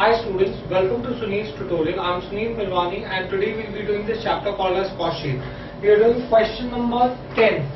Hi students, welcome to Sunil's tutorial. I am Sunil Milwani and today we will be doing this chapter called as cost sheet. We are doing question number 10.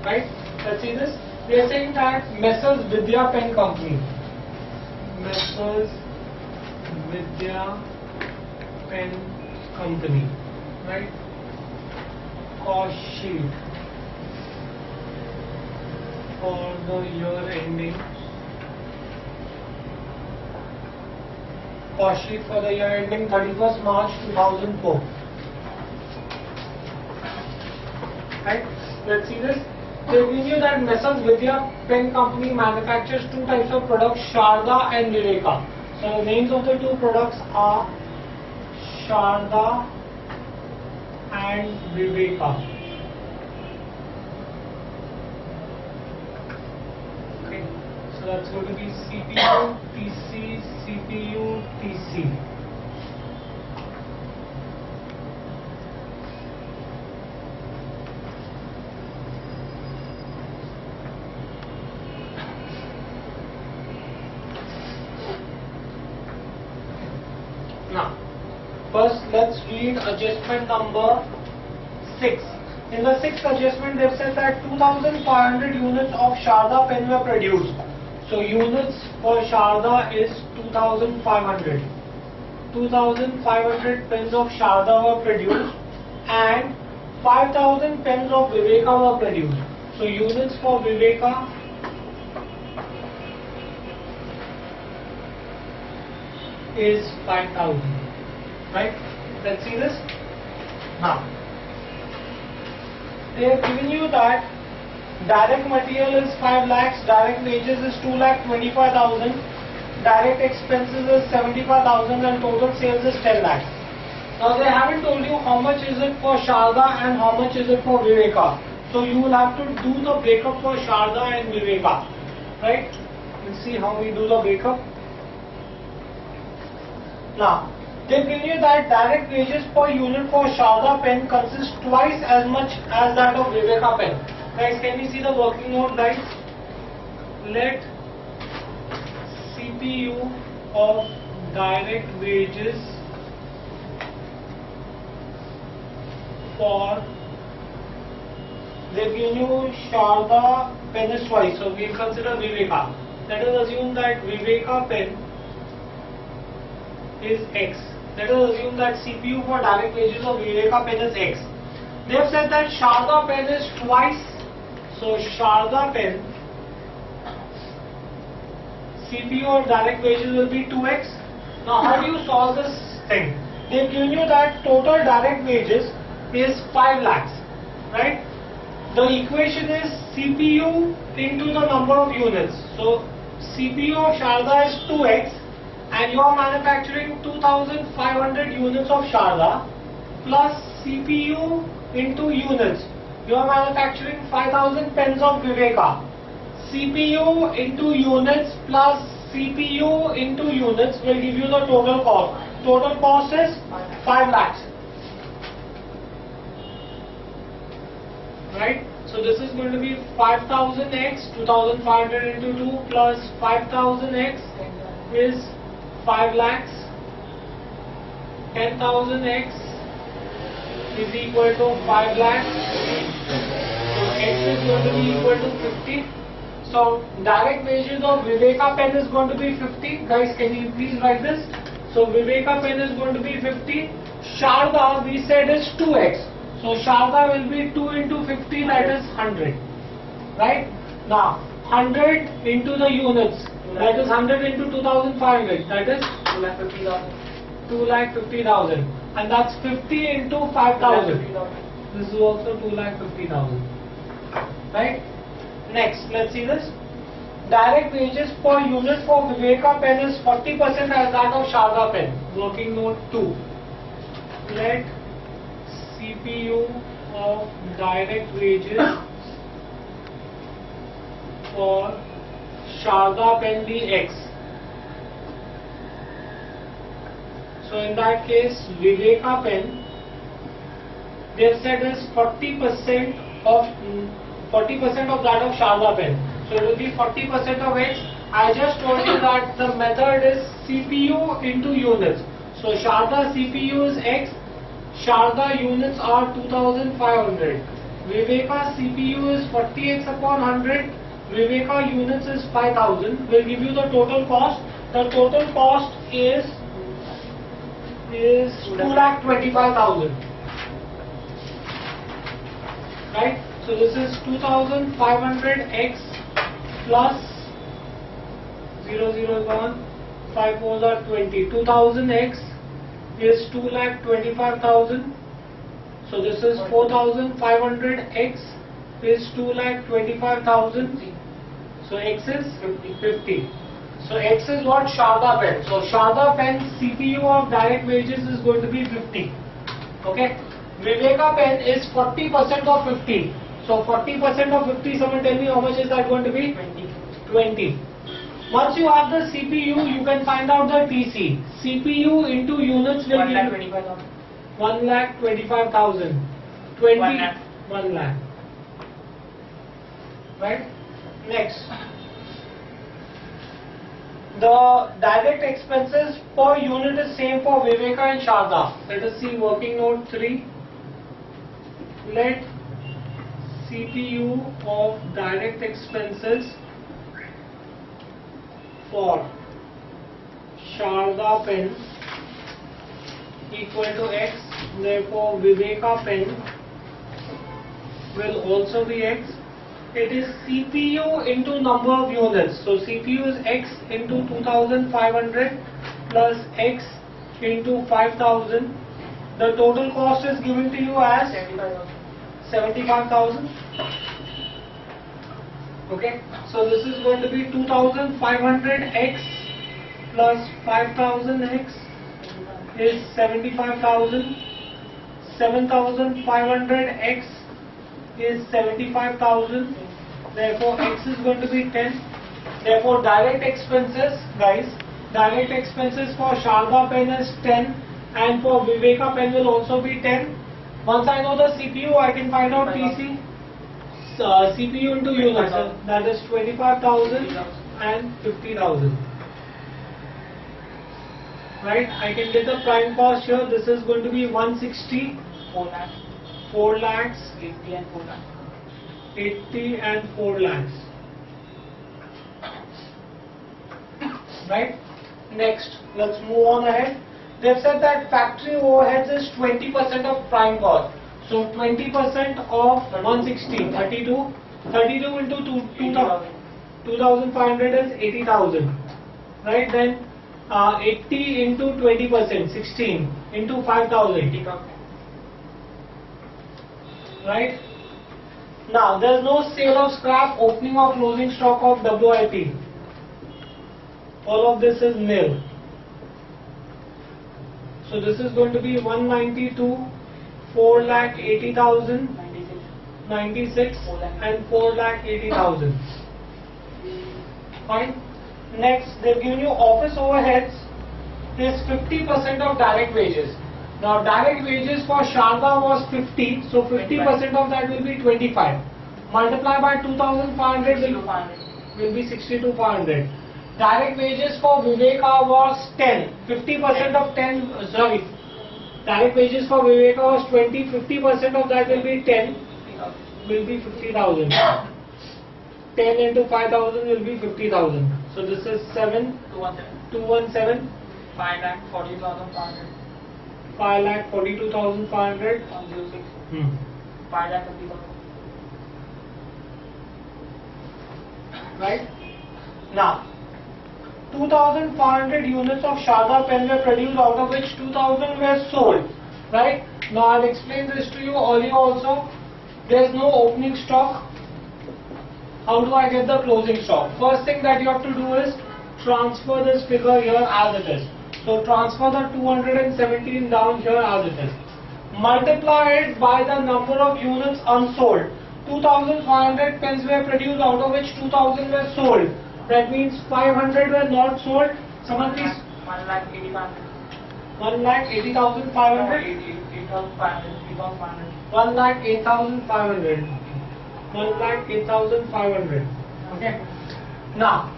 Right? Let's see this. We are saying that Messrs Vidya Pen Company. Right? Cost sheet for the year ending. Cost sheet for the year ending 31st March 2004. Right? Let's see this. They give you that Messrs Vidya Pen Company manufactures two types of products, Sharda and Viveka. So the names of the two products are Sharda and Viveka. Okay, so that's going to be CPU, TC, CPU, TC. Now, first let's read adjustment number 6. In the sixth adjustment, they've said that 2,500 units of Sharda pen were produced. So units for Sharda is 2,500. 2,500 pens of Sharda were produced and 5,000 pens of Viveka were produced. So units for Viveka is 5,000. Right? Let's see this. Now, they have given you that direct material is 5 lakhs, direct wages is 2,25,000, direct expenses is 75,000 and total sales is 10 lakhs. Now they haven't told you how much is it for Sharda and how much is it for Viveka. So you will have to do the breakup for Sharda and Viveka. Right? Let's see how we do the breakup. Now, they've given you that direct wages per unit for Sharda pen consists twice as much as that of Viveka pen. Guys, can we see the working note, guys? Let CPU of direct wages for, they've given you Sharda pen is twice, so we'll consider Viveka. Let us assume that Viveka pen is X. Let us assume that CPU for direct wages of Viveka pen is X. They have said that Sharda pen is twice. So Sharda pen, CPU of direct wages will be 2x. Now how do you solve this thing? They have given you that total direct wages is 5 lakhs. Right? The equation is CPU into the number of units. So CPU of Sharda is 2x. And you are manufacturing 2,500 units of Sharda plus CPU into units. You are manufacturing 5,000 pens of Viveka. CPU into units plus CPU into units will give you the total cost. Total cost is 5 lakhs. Right? So this is going to be 5,000x, 2,500 into 2 plus 5,000x is 5 lakhs. 10,000x is equal to 5 lakhs. So x is going to be equal to 50. So direct wages of Viveka pen is going to be 50. Guys, can you please write this? So Viveka pen is going to be 50. Sharda we said is 2x. So Sharda will be 2 into 50, that is 100. Right? Now 100 into the units. That is 100 into 2,500. That is 2,50,000. And that's 50 into 5,000. This is also 2,50,000. Right? Next, let's see this. Direct wages per unit for Viveka pen is 40% as that of Sharda pen. Working note 2. Let CPU of direct wages for Sharda pen be X. So in that case, Viveka pen, they have said is 40% of that of Sharda pen. So it will be 40% of X I just told you that the method is CPU into units. So Sharda CPU is X, Sharda units are 2500. Viveka CPU is 40x upon 100. Viveka units is 5000. Will give you the total cost. The total cost is 2,25,000. Right? So this is 2500x plus 0 0 is 1, 5 4s are 20. 2000x is 2,25,000. So this is 4,500x is 2,25,000. So x is 50. So x is what? Sharda pen. So Sharda pen CPU of direct wages is going to be 50. Okay. Viveka pen is 40% of 50. So 40% of 50, someone tell me how much is that going to be? 20. Once you have the CPU, you can find out the TC. CPU into units will be 1,25,000. 1 lakh. Right? Next. The direct expenses per unit is same for Viveka and Sharda. Let us see working note 3. Let CPU of direct expenses for Sharda pen equal to X, therefore Viveka pen will also be X. It is CPU into number of units. So CPU is X into 2500 plus X into 5000. The total cost is given to you as 75,000. Okay, so this is going to be 2500x plus 5000x is 75,000. 7500x is 75,000. Therefore x is going to be 10. Therefore direct expenses, guys, direct expenses for Sharda pen is 10 and for Viveka pen will also be 10. Once I know the CPU, I can find out TC. CPU into units, that is 25,000 and 50,000. Right? I can get the prime cost here. This is going to be 160, 4 lakhs, 80 and 4 lakhs. Right? Next, let's move on ahead. They've said that factory overheads is 20% of prime cost. So 20% of 160, 32. 32 into 2,500 is 80,000. Right? Then 80 into 20%, 16 into 5,000. Right? Now there is no sale of scrap, opening or closing stock of WIP. All of this is nil. So this is going to be 192, 4,80,000, 96 and 4,80,000. Fine. Next, they've given you office overheads is 50% of direct wages. Now direct wages for Sharda was 50, so 50% of that will be 25. Multiply by 2,500 will be 62,500. Direct wages for Viveka was 10. 50% of 10, direct wages for Viveka was 20. 50% of that will be 10, will be 50,000. 10 into 5,000 will be 50,000. So this is 217. 5,42,500. 5,42,500. 106. 5,50,000. Right? Now, 2,500 units of Sharda pen were produced, out of which 2,000 were sold. Right? Now I'll explain this to you earlier also. There is no opening stock. How do I get the closing stock? First thing that you have to do is transfer this figure here as it is. So transfer the 217 down here as it is. Multiply it by the number of units unsold. 2,500 pens were produced, out of which 2,000 were sold. That means 500 were not sold. Someone please. 1,80,500. 1,80,500. 1,08,500. 1,08,500. Okay. Now,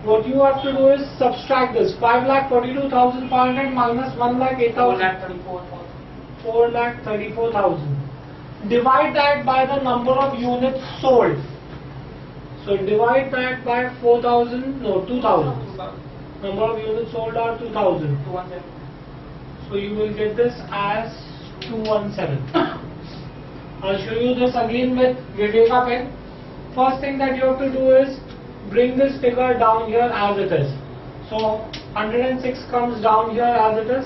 what you have to do is subtract this 5,42,500 minus 1,08,000. 4,34,000. Divide that by the number of units sold. So divide that by 4,000, no 2,000. Number of units sold are 2,000. 217. So you will get this as 217. I'll show you this again with Viveka pen. First thing that you have to do is bring this figure down here as it is. So 106 comes down here as it is.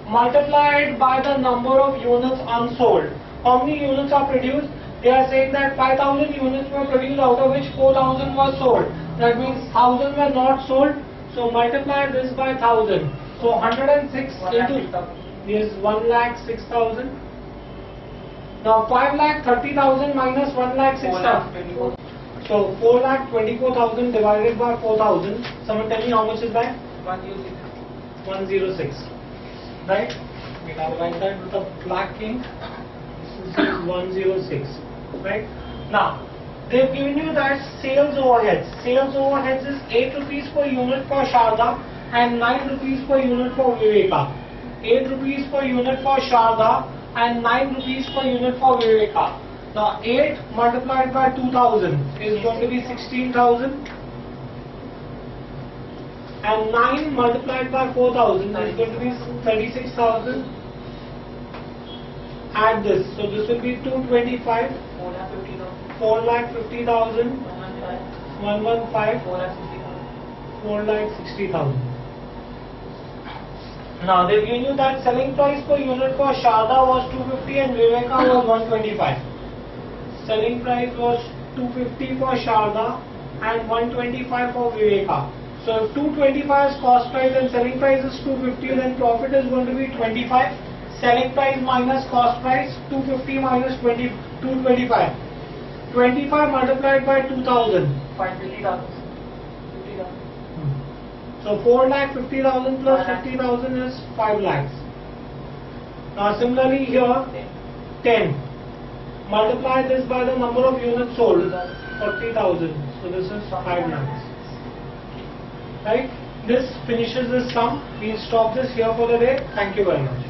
Multiply it by the number of units unsold. How many units are produced? They are saying that 5,000 units were produced, out of which 4,000 were sold. That means 1,000 were not sold. So multiply this by 1,000. So 106 into 1,06,000. Now 5,30,000 minus 1,06,000. So 4,24,000 divided by 4,000. Someone tell me how much is that? 106. 106. Right? I'll write that with a black ink. This is 106. Right? Now, they've given you that sales overheads. Sales overheads is 8 rupees per unit for Sharda and 9 rupees per unit for Viveka. 8 rupees per unit for Sharda and 9 rupees per unit for Viveka. Now 8 multiplied by 2,000 is going to be 16,000. And 9 multiplied by 4,000 is going to be 36,000. Add this. So this will be 225. 4,50,000. 115. 4,60,000. Now they've given you that selling price per unit for Sharda was 250 and Viveka was 125. Selling price was 250 for Sharda and 125 for Viveka. So if 225 is cost price and selling price is 250, then profit is going to be 25. Selling price minus cost price, 250 minus 225. 25 multiplied by 2,000. 50,000. So 4,50,000 plus 50,000 is 5 lakhs. Now similarly here 10. Multiply this by the number of units sold, 40,000. So this is 5 lakhs. Right? This finishes this sum. We'll stop this here for the day. Thank you very much.